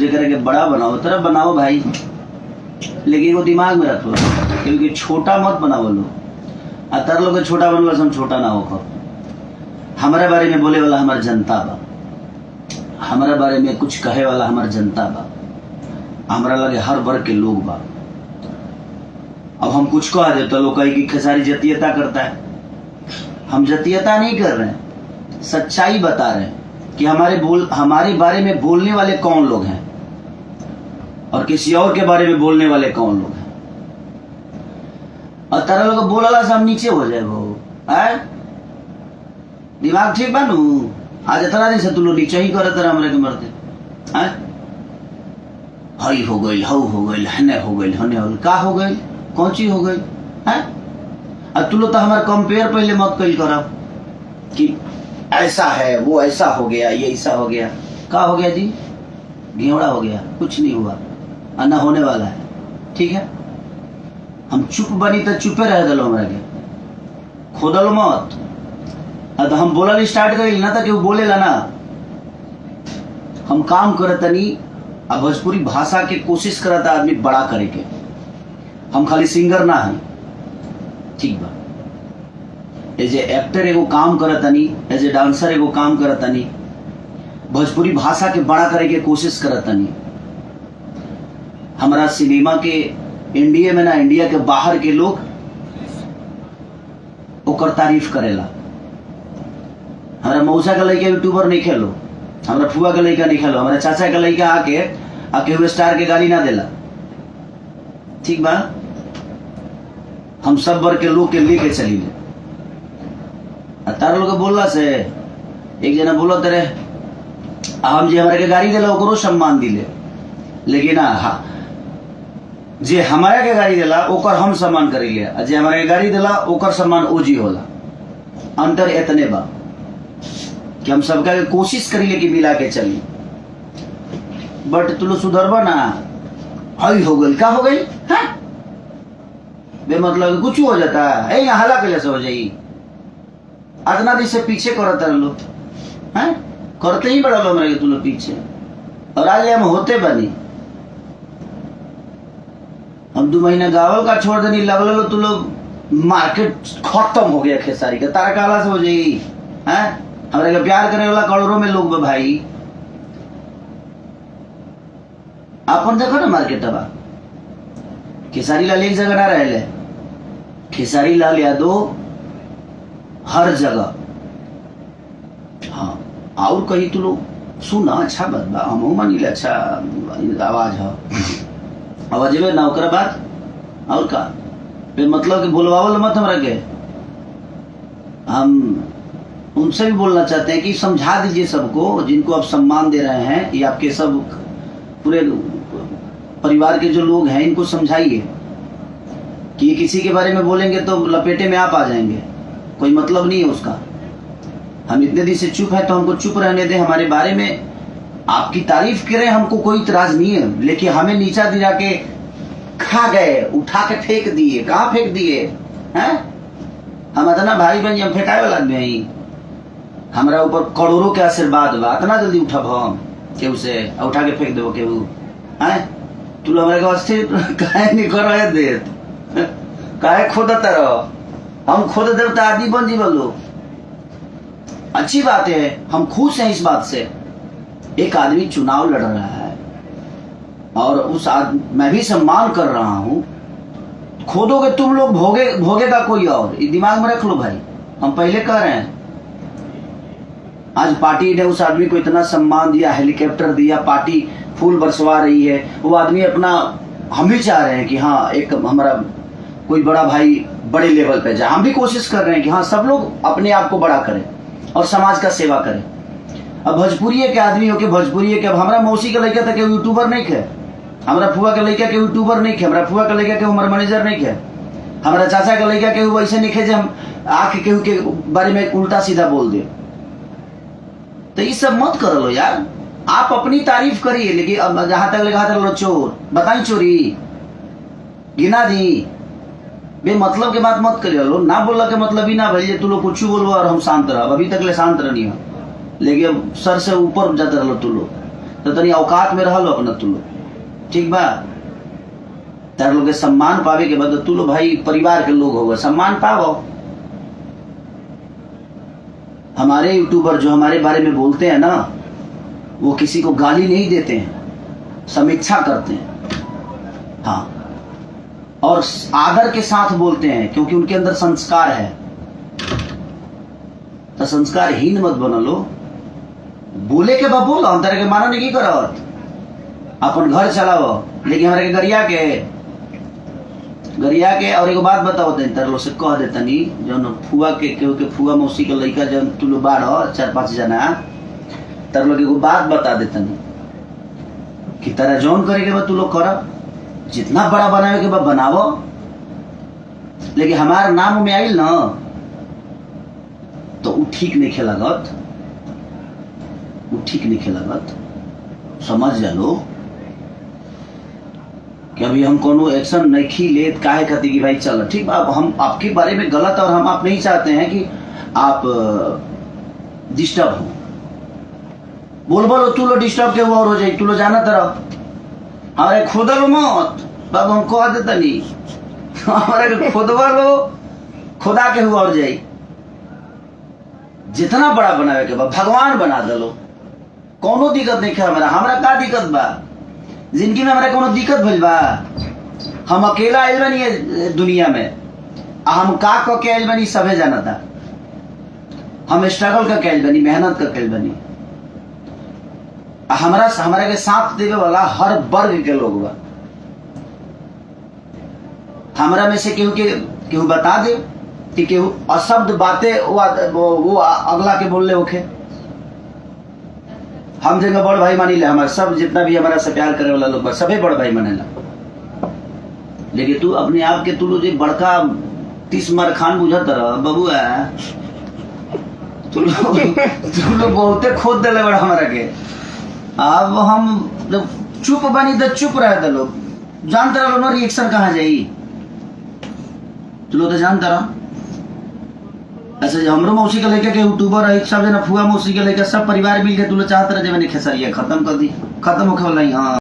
जगह के बड़ा बनाओ तरह बनाओ भाई, लेकिन वो दिमाग में रखो क्योंकि छोटा मत बनाओ लो। अतर लोग छोटा बनवा हम छोटा ना हो। हमारे बारे में बोले वाला हमार जनता बा, हमारे बारे में कुछ कहे वाला हमार जनता बा, हमारा लगे हर वर्ग के लोग बा। अब हम कुछ कह दे तो लोग कहे कि खेसारी जतीयता करता है। हम जतीयता नहीं कर रहे हैं, सच्चाई बता रहे हैं कि हमारे बारे में बोलने वाले कौन लोग हैं और किसी और के बारे में बोलने वाले कौन लोग हैं। और तारा लोग बोला से हम नीचे हो जाए वो है। दिमाग ठीक बनू आज इतना दिन से तू लोग नीचे ही करे तरह हमरे के मरते हैं। हई हो गई, हऊ हो गई, हने हो गई, हने हो गई, का हो गई, कौन चीज हो गई है। अब तू लोग तो हमारे कंपेयर पहले मत कल करा कि ऐसा है वो ऐसा हो गया ये ऐसा हो गया। का हो गया जी, घेवड़ा हो गया, कुछ नहीं हुआ, अन्ना होने वाला है। ठीक है, हम चुप बनी तो चुपे रह दलो, हमरा के खोदल मत। तो हम बोलल स्टार्ट करी ना था कि वो बोलेला ना, हम काम करतनी। अब भोजपुरी भाषा के कोशिश करता आदमी बड़ा करे के, हम खाली सिंगर ना है। ठीक बा, एज ए एक्टर एगो काम करतनी, एज ए डांसर एगो काम करतनी, भोजपुरी भाषा के बड़ा करे के कोशिश करतनी। हमारा सिनेमा के इंडिया में ना इंडिया के बाहर के लोग ओकर तारीफ करेला। हमारा मौसा का लड़का यूट्यूबर नहीं खेलो, हमारा फुआ का लड़का नहीं खेलो, हमारा चाचा का लड़का आके हुए स्टार के गाली ना देला। ठीक बा, हम सब वर्ग के लोग के लेके चली ले। तार लोग बोलला से एक जना बोलो तेरे हम जे हमारे के गाड़ी देला ओकरो सम्मान दिले, लेकिन हाँ जे हमारे के गाड़ी देला ओकर हम सम्मान करिले, जे हमारे के गाड़ी देला ओकर सम्मान ओजी होला। अंतर इतने बा कि हम सबका कोशिश करिले कि मिला के चली। बट तू लोग सुधरबा ना, हई हो गई, का हो गई है बे, मतलब कुछ हो जाता है यहाँ हला कैसे हो जाई। अतना दिन से पीछे करते लोग हैं, करते ही बड़ा लोग रहे तू लोग पीछे, और आज हम होते बनी। हम 2 महीना गावल का छोड़ देनी लगल तू लोग मार्केट खत्म हो गया खेसारी का, तारा काला से हो जाई है। हमारे का प्यार करने वाला करोड़ों में लोग भाई, अपन देखो ना मार्केट बा। खेसारी लाल एक जगह ना रहे, खेसारी लाल यादव हर जगह। हाँ, और कहीं तो लोग सुना अच्छा बात बा, हम मानी अच्छा आवाज है, आवाज में ना ओकरा बात और का फिर मतलब कि बोलवावल मत हमरा के। हम उनसे भी बोलना चाहते हैं कि समझा दीजिए सबको, जिनको आप सम्मान दे रहे हैं, ये आपके सब पूरे परिवार के जो लोग हैं, इनको समझाइए कि ये किसी के बारे में बोलेंगे तो लपेटे में आप आ जाएंगे, कोई मतलब नहीं है उसका। हम इतने दिन से चुप हैं तो हमको चुप रहने दें। हमारे बारे में आपकी तारीफ करें, हमको कोई इतराज नहीं है, लेकिन हमें नीचा दिला के खा गए, उठा के फेंक दिए। कहाँ फेंक दिए हैं? हम इतना भाई बन हम फेंकाए वाला आदमी ही, हमारा ऊपर करोड़ों के आशीर्वाद बा, इतना जल्दी उठब हम केहू से उठा के फेंक देव केहू है। तू लोग हमारे अस्थिर काहे नहीं कर रहे देत, काहे खोदत रहो। हम खोद देव तो आदमी बन जीवन लोग। अच्छी बात है, हम खुश हैं इस बात से। एक आदमी चुनाव लड़ रहा है और उस मैं भी सम्मान कर रहा हूं। खोदोगे तुम लोग, भोगेगा कोई और। ये दिमाग में रख लो भाई, हम पहले कह रहे हैं। आज पार्टी ने उस आदमी को इतना सम्मान दिया, हेलीकॉप्टर दिया, पार्टी फूल बरसवा रही है। वो आदमी अपना, हम भी चाह रहे हैं कि हाँ एक हमारा कोई बड़ा भाई बड़े लेवल पे जाए। हम भी कोशिश कर रहे हैं कि हाँ सब लोग अपने आप को बड़ा करें और समाज का सेवा करें। अब भोजपुरी के आदमी हो के भोजपुरी के, अब हमारा मौसी का लड़का था कि यूट्यूबर नहीं खे, हमारा फुआ का लड़का के यूट्यूबर नहीं खे, हमारा फुआ का लड़का के हमारा मैनेजर नहीं खे, हमारा चाचा का लड़का के वैसे नहीं खे जो हम आके केहू के बारे में उल्टा सीधा बोल दे। तो ये सब मत कर लो यार, आप अपनी तारीफ करिए, लेकिन अब जहां तक लगा था चोर बताई चोरी गिना दी, बे मतलब के बात मत करिए लो। ना बोला के मतलब ही ना भाई तू लोग कुछ बोलो और हम शांत रहो। अभी तक ले शांत रहनी हो, लेकिन अब सर से ऊपर जाते रहो तू लोग। तो तनी औकात में रहलो अपना तू लोग, ठीक बा। तार लोग के सम्मान पावे के बाद तू लोग भाई परिवार के लोग होगा, सम्मान पाओ। हमारे यूट्यूबर जो हमारे बारे में बोलते हैं ना, वो किसी को गाली नहीं देते हैं, समीक्षा करते हैं, हाँ, और आदर के साथ बोलते हैं, क्योंकि उनके अंदर संस्कार है। तो संस्कारहीन मत बना लो, बोले के बाद बोलो, अंतर के मानो नहीं करो, अपन घर चलाओ। लेकिन हमारे के गरिया के और एगो बात बताओ तरलो से कह देतनी, जौन फुआ के केहू के फुआ मौसी के लड़का जौन तू लोग बाढ़ 4-5 जना, तरलो एगो बात बता देतनी कि तेरा जौन करे के बाद तू लोग कर, जितना बड़ा बनावे के बाद बनावो। लेकिन हमारा नाम में आइल ना तो उ ठीक नहीं खेलागत, वो ठीक नहीं खेलागत। समझ जालो कि अभी हम कोनो एक्शन नहीं लेत, काहे कहती कि भाई चलो ठीक बा, हम आपके बारे में गलत, और हम आप नहीं चाहते हैं कि आप डिस्टर्ब हो। बोलो तू लो डिस्टर्ब के हुआ और हो जाए, तू लो जाना तरह हमारे खोदल मत बाबू, हम कह देता नहीं हमारे खोदवा लो, खुदा के हुआ और जाए। जितना बड़ा बनावे के बा भगवान बना दलो, कोनो दिक्कत नहीं है। हमरा का दिक्कत बा जिंदगी में, हमरा कोनो दिक्कत भइल बा? हम अकेला आइल बनी दुनिया में, हम का के आइल बनी सबे जानता। हम स्ट्रगल का कैल बनी, मेहनत का कैल बनी। हमरा के साथ देवे वाला हर वर्ग के लोग बा। हमरा में से केहू बता दे कि केहू अशब्द बातें वो अगला के बोल ले ओके, हम जगह बड़ भाई मानी ले। हमारे सब जितना भी हमारा से प्यार करे वाला लोग सभी बड़ भाई मानेला। लेकिन तू अपने आप के तू जो बड़का 30 मर खान बुझत रह बबुआ, तू लोग बहुते खोद दिले बड़ा हमारा के। अब हम जब चुप बनी तो चुप रहे थे लोग, जानते रहो ना रिएक्शन कहाँ जाई, तू लोग तो जानता रहा। ऐसे हमरो मौसी के लेके के यूट्यूबर है, सब जना फुआ मौसी के लेके सब परिवार मिल के तू लोग चाहते रहे जब खेसरिया खत्म कर दी, खत्म होके वाला। हाँ